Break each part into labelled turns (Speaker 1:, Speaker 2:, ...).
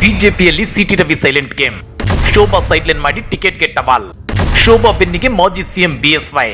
Speaker 1: ಬಿಜೆಪಿಯಲ್ಲಿ city Ravi silent game. Shobha sideline ಮಾಡಿ ಟಿಕೆಟ್ಗೆ ಟವಾಲ್. ಶೋಭಾ ಬೆನ್ನಿಗೆ ಮಾಜಿ ಸಿಎಂ ಬಿಎಸ್ವೈ.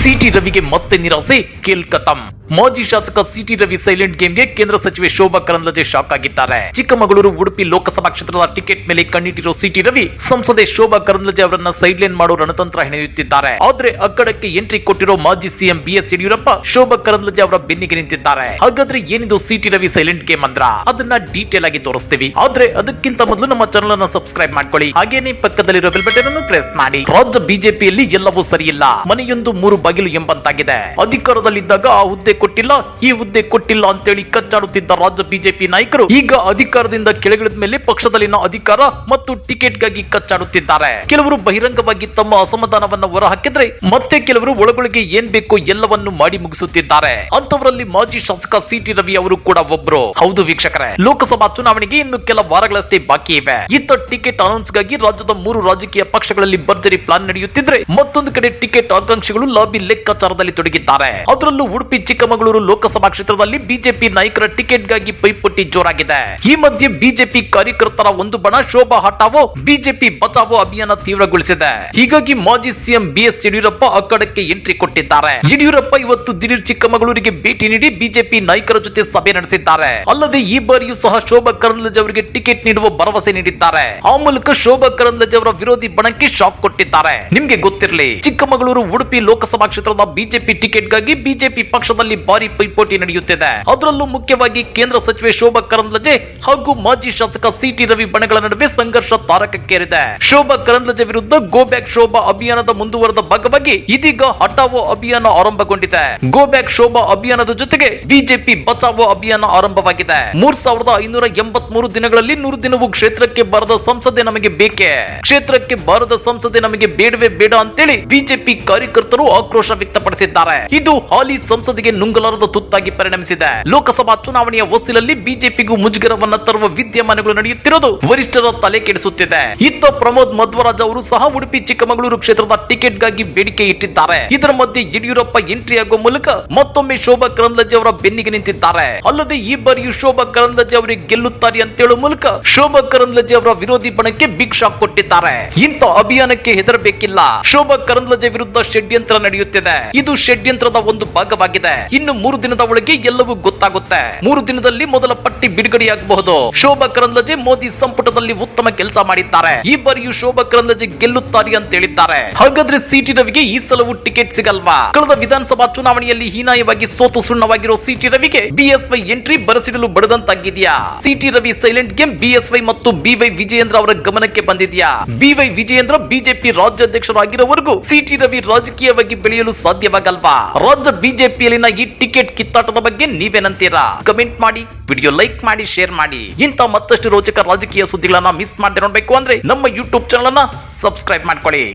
Speaker 1: ಸಿಟಿ ರವಿಗೆ ಮತ್ತೆ ನಿರಾಸೆ, ಖೇಲ್ ಖತಮ್. ಮಾಜಿ ಶಾಸಕ ಸಿಟಿ ರವಿ ಸೈಲೆಂಟ್ ಗೇಮ್ಗೆ ಕೇಂದ್ರ ಸಚಿವೆ ಶೋಭಾ ಕರಂದ್ಲಾಜೆ ಶಾಕ್ ಆಗಿದ್ದಾರೆ. ಚಿಕ್ಕಮಗಳೂರು ಉಡುಪಿ ಲೋಕಸಭಾ ಕ್ಷೇತ್ರದ ಟಿಕೆಟ್ ಮೇಲೆ ಕಣ್ಣಿಟ್ಟಿರೋ ಸಿಟಿ ರವಿ ಸಂಸದೆ ಶೋಭಾ ಕರಂದ್ಲಾಜೆ ಅವರನ್ನ ಸೈಡ್ಲೈನ್ ಮಾಡೋ ರಣತಂತ್ರ ಹೆಣೆಯುತ್ತಿದ್ದಾರೆ. ಆದ್ರೆ ಅಕ್ಕಡಕ್ಕೆ ಎಂಟ್ರಿ ಕೊಟ್ಟಿರೋ ಮಾಜಿ ಸಿಎಂ ಬಿಎಸ್ ಯಡಿಯೂರಪ್ಪ ಶೋಭಾ ಕರಂದ್ಲಾಜೆ ಅವರ ಬೆನ್ನಿಗೆ ನಿಂತಿದ್ದಾರೆ. ಹಾಗಾದ್ರೆ ಏನಿದು ಸಿಟಿ ರವಿ ಸೈಲೆಂಟ್ ಗೇಮ್ ಅಂದ್ರ ಅದನ್ನ ಡೀಟೇಲ್ ಆಗಿ ತೋರಿಸ್ತೀವಿ. ಆದ್ರೆ ಅದಕ್ಕಿಂತ ಮೊದಲು ನಮ್ಮ ಚಾನೆಲ್ ಅನ್ನು ಸಬ್ಸ್ಕ್ರೈಬ್ ಮಾಡ್ಕೊಳ್ಳಿ. ಹಾಗೇನೆ ಪಕ್ಕದಲ್ಲಿರೋ ಬೆಲ್ ಬಟನ್ ಅನ್ನು ಪ್ರೆಸ್ ಮಾಡಿ. ರಾಜ್ಯ ಬಿಜೆಪಿಯಲ್ಲಿ ಎಲ್ಲವೂ ಸರಿಯಿಲ್ಲ, ಮನೆಯೊಂದು ಮೂರು ಬಾಗಿಲು ಎಂಬಂತಾಗಿದೆ. ಅಧಿಕಾರದಲ್ಲಿದ್ದಾಗ ಆ ಹುದ್ದೆ ಕೊಟ್ಟಿಲ್ಲ, ಈ ಹುದ್ದೆ ಕೊಟ್ಟಿಲ್ಲ ಅಂತೇಳಿ ಕಚ್ಚಾಡುತ್ತಿದ್ದ ರಾಜ್ಯ ಬಿಜೆಪಿ ನಾಯಕರು ಈಗ ಅಧಿಕಾರದಿಂದ ಕೆಳಗಿಳಿದ ಮೇಲೆ ಪಕ್ಷದಲ್ಲಿನ ಅಧಿಕಾರ ಮತ್ತು ಟಿಕೆಟ್ಗಾಗಿ ಕಚ್ಚಾಡುತ್ತಿದ್ದಾರೆ. ಕೆಲವರು ಬಹಿರಂಗವಾಗಿ ತಮ್ಮ ಅಸಮಾಧಾನವನ್ನು ಹೊರಹಾಕಿದ್ರೆ ಮತ್ತೆ ಕೆಲವರು ಒಳಗೊಳಗೆ ಏನ್ ಬೇಕೋ ಎಲ್ಲವನ್ನು ಮಾಡಿ ಮುಗಿಸುತ್ತಿದ್ದಾರೆ. ಅಂತವರಲ್ಲಿ ಮಾಜಿ ಶಾಸಕ ಸಿಟಿ ರವಿ ಅವರು ಕೂಡ ಒಬ್ರು. ಹೌದು ವೀಕ್ಷಕರೇ, ಲೋಕಸಭಾ ಚುನಾವಣೆಗೆ ಇನ್ನು ಕೆಲ ವಾರಗಳಷ್ಟೇ ಬಾಕಿ ಇವೆ. ಇತ್ತ ಟಿಕೆಟ್ ಅನೌನ್ಸ್ ಗಾಗಿ ರಾಜ್ಯದ 3 ರಾಜಕೀಯ ಪಕ್ಷಗಳಲ್ಲಿ ಭರ್ಜರಿ ಪ್ಲಾನ್ ನಡೆಯುತ್ತಿದ್ರೆ, ಮತ್ತೊಂದು ಕಡೆ ಟಿಕೆಟ್ ಆಕಾಂಕ್ಷಿಗಳು ಲಾಬಿ ಲೆಕ್ಕಾಚಾರದಲ್ಲಿ ತೊಡಗಿದ್ದಾರೆ. ಅದರಲ್ಲೂ ಉಡುಪಿ ಚಿಕ್ಕಮಗಳೂರು ಲೋಕಸಭಾ ಕ್ಷೇತ್ರದಲ್ಲಿ ಬಿಜೆಪಿ ನಾಯಕರ ಟಿಕೆಟ್ ಗಾಗಿ ಪೈಪೋಟಿ ಜೋರಾಗಿದೆ. ಈ ಮಧ್ಯೆ ಬಿಜೆಪಿ ಕಾರ್ಯಕರ್ತರ ಒಂದು ಬಣ ಶೋಭಾ ಹಟಾವೋ ಬಿಜೆಪಿ ಬಚಾವೋ ಅಭಿಯಾನ ತೀವ್ರಗೊಳಿಸಿದೆ. ಹೀಗಾಗಿ ಮಾಜಿ ಸಿಎಂ ಬಿಎಸ್ ಯಡಿಯೂರಪ್ಪ ಅಕ್ಕಡಕ್ಕೆ ಎಂಟ್ರಿ ಕೊಟ್ಟಿದ್ದಾರೆ. ಯಡಿಯೂರಪ್ಪ ಇವತ್ತು ದಿಢೀರ್ ಚಿಕ್ಕಮಗಳೂರಿಗೆ ಭೇಟಿ ನೀಡಿ ಬಿಜೆಪಿ ನಾಯಕರ ಜೊತೆ ಸಭೆ ನಡೆಸಿದ್ದಾರೆ. ಅಲ್ಲದೆ ಈ ಬಾರಿಯೂ ಸಹ ಶೋಭಾ ಕರಂದ್ಲಾಜೆ ಅವರಿಗೆ ಟಿಕೆಟ್ ನೀಡುವ ಭರವಸೆ ನೀಡಿದ್ದಾರೆ. ಆ ಮೂಲಕ ಶೋಭಾ ಕರಂದ್ಲಾಜೆ ಅವರ ವಿರೋಧಿ ಬಣಕ್ಕೆ ಶಾಕ್ ಕೊಟ್ಟಿದ್ದಾರೆ. ನಿಮ್ಗೆ ಗೊತ್ತಿರಲಿ, ಚಿಕ್ಕಮಗಳೂರು ಉಡುಪಿ ಲೋಕಸಭಾ ಕ್ಷೇತ್ರದ ಬಿಜೆಪಿ ಟಿಕೆಟ್ ಗಾಗಿ ಬಿಜೆಪಿ ಪಕ್ಷದಲ್ಲಿ ಭಾರಿ ಪೈಪೋಟಿ ನಡೆಯುತ್ತಿದೆ. ಅದರಲ್ಲೂ ಮುಖ್ಯವಾಗಿ ಕೇಂದ್ರ ಸಚಿವೆ ಶೋಭಾ ಕರಂದ್ಲಾಜೆ ಹಾಗೂ ಮಾಜಿ ಶಾಸಕ ಸಿಟಿ ರವಿ ಬಣಗಳ ನಡುವೆ ಸಂಘರ್ಷ ತಾರಕಕ್ಕೇರಿದೆ. ಶೋಭಾ ಕರಂದ್ಲಾಜೆ ವಿರುದ್ಧ ಗೋ ಬ್ಯಾಕ್ ಶೋಭಾ ಅಭಿಯಾನದ ಮುಂದುವರೆದ ಭಾಗವಾಗಿ ಇದೀಗ ಹಟಾವೋ ಅಭಿಯಾನ ಆರಂಭಗೊಂಡಿದೆ. ಗೋ ಬ್ಯಾಕ್ ಶೋಭಾ ಅಭಿಯಾನದ ಜೊತೆಗೆ ಬಿಜೆಪಿ ಬಚಾವೋ ಅಭಿಯಾನ ಆರಂಭವಾಗಿದೆ. 3583 ದಿನಗಳಲ್ಲಿ 100 ದಿನವೂ ಕ್ಷೇತ್ರಕ್ಕೆ ಬಾರದ ಸಂಸದೆ ನಮಗೆ ಬೇಕೇ, ಕ್ಷೇತ್ರಕ್ಕೆ ಬಾರದ ಸಂಸದೆ ನಮಗೆ ಬೇಡವೇ ಬೇಡ ಅಂತೇಳಿ ಬಿಜೆಪಿ ಕಾರ್ಯಕರ್ತರು ಆಕ್ರೋಶ ವ್ಯಕ್ತಪಡಿಸಿದ್ದಾರೆ. ಇದು ಹಾಲಿ ಸಂಸದಿಗೆ ನುಂಗಲಾರದ ತುತ್ತಾಗಿ ಪರಿಣಮಿಸಿದೆ. ಲೋಕಸಭಾ ಚುನಾವಣೆಯ ಹೊಸ್ತಿಲಲ್ಲಿ ಬಿಜೆಪಿಗೂ ಮುಜುಗರವನ್ನ ತರುವ ವಿದ್ಯಮಾನಗಳು ನಡೆಯುತ್ತಿರುವುದು ವರಿಷ್ಠರ ತಲೆ ಕೆಡಿಸುತ್ತಿದೆ. ಇತ್ತ ಪ್ರಮೋದ್ ಮಧ್ವರಾಜ್ ಅವರು ಸಹ ಉಡುಪಿ ಚಿಕ್ಕಮಗಳೂರು ಕ್ಷೇತ್ರದ ಟಿಕೆಟ್ ಗಾಗಿ ಬೇಡಿಕೆ ಇಟ್ಟಿದ್ದಾರೆ. ಇದರ ಮಧ್ಯೆ ಯಡಿಯೂರಪ್ಪ ಎಂಟ್ರಿ ಆಗುವ ಮೂಲಕ ಮತ್ತೊಮ್ಮೆ ಶೋಭಾ ಕರಂದ್ಲಾಜೆ ಅವರ ಬೆನ್ನಿಗೆ ನಿಂತಿದ್ದಾರೆ. ಅಲ್ಲದೆ ಈ ಬಾರಿಯೂ ಶೋಭಾ ಕರಂದ್ಲಾಜೆ ಅವರಿಗೆ ಗೆಲ್ಲುತ್ತಾರೆ ಅಂತ ಹೇಳುವ ಮೂಲಕ ಶೋಭಾ ಕರಂದ್ಲಾಜೆ ಅವರ ವಿರೋಧಿ ಬಣಕ್ಕೆ ಬಿಗ್ ಶಾಕ್ ಕೊಟ್ಟಿದ್ದಾರೆ. ಇಂಥ ಅಭಿಯಾನಕ್ಕೆ ಹೆದರಬೇಕಿಲ್ಲ, ಶೋಭಾ ಕರಂದ್ಲಾಜೆ ವಿರುದ್ಧ ಷಡ್ಯಂತ್ರ ನಡೆಯುತ್ತಿದೆ. ಇದು ಷಡ್ಯಂತ್ರದ ಒಂದು ಭಾಗವಾಗಿದೆ. ಇನ್ನು 3 ದಿನದ ಒಳಗೆ ಎಲ್ಲವೂ ಗೊತ್ತಾಗುತ್ತೆ. 3 ದಿನದಲ್ಲಿ ಮೊದಲ ಪಟ್ಟಿ ಬಿಡುಗಡೆಯಾಗಬಹುದು. ಶೋಭಾ ಕರಂದ್ಲಾಜೆ ಮೋದಿ ಸಂಪುಟದಲ್ಲಿ ಉತ್ತಮ ಕೆಲಸ ಮಾಡಿದ್ದಾರೆ. ಈ ಬಾರಿಯೂ ಶೋಭಾ ಕರಂದ್ಲಾಜೆ ಗೆಲ್ಲುತ್ತಾರೆ ಅಂತ ಹೇಳಿದ್ದಾರೆ. ಹಾಗಾದ್ರೆ ಸಿಟಿ ರವಿಗೆ ಈ ಸಲವೂ ಟಿಕೆಟ್ ಸಿಗಲ್ವಾ? ಕಳೆದ ವಿಧಾನಸಭಾ ಚುನಾವಣೆಯಲ್ಲಿ ಹೀನಾಯವಾಗಿ ಸೋತು ಸುಣ್ಣವಾಗಿರೋ ಸಿಟಿ ರವಿಗೆ ಬಿಎಸ್ವೈ ಎಂಟ್ರಿ ಬರಸಿಡಲು ಬಡದಂತಾಗಿದೆಯಾ? CT Ravi silent game BSY ಮತ್ತು ಬಿವೈ ವಿಜಯೇಂದ್ರ ಅವರ ಗಮನಕ್ಕೆ ಬಂದಿದೆಯಾ? ಬಿವೈ ವಿಜಯೇಂದ್ರ ಬಿಜೆಪಿ ರಾಜ್ಯಾಧ್ಯಕ್ಷರಾಗಿರೋವರೆಗೂ ಸಿಟಿ ರವಿ ರಾಜಕೀಯವಾಗಿ ಬೆಳೆಯಲು ಸಾಧ್ಯವಾಗಲ್ವಾ? ರಾಜ್ಯ ಬಿಜೆಪಿಯಲ್ಲಿನ ಈ ಟಿಕೆಟ್ ಕಿತ್ತಾಟದ ಬಗ್ಗೆ ನೀವೇನಂತೀರಾ? ಕಮೆಂಟ್ ಮಾಡಿ, ವಿಡಿಯೋ ಲೈಕ್ ಮಾಡಿ, ಶೇರ್ ಮಾಡಿ. ಇಂಥ ಮತ್ತಷ್ಟು ರೋಚಕ ರಾಜಕೀಯ ಸುದ್ದಿಗಳನ್ನ ಮಿಸ್ ಮಾಡದೆ ನೋಡ್ಬೇಕು ಅಂದ್ರೆ ನಮ್ಮ ಯೂಟ್ಯೂಬ್ ಚಾನೆಲ್ ಅನ್ನ ಸಬ್ಸ್ಕ್ರೈಬ್ ಮಾಡ್ಕೊಳ್ಳಿ.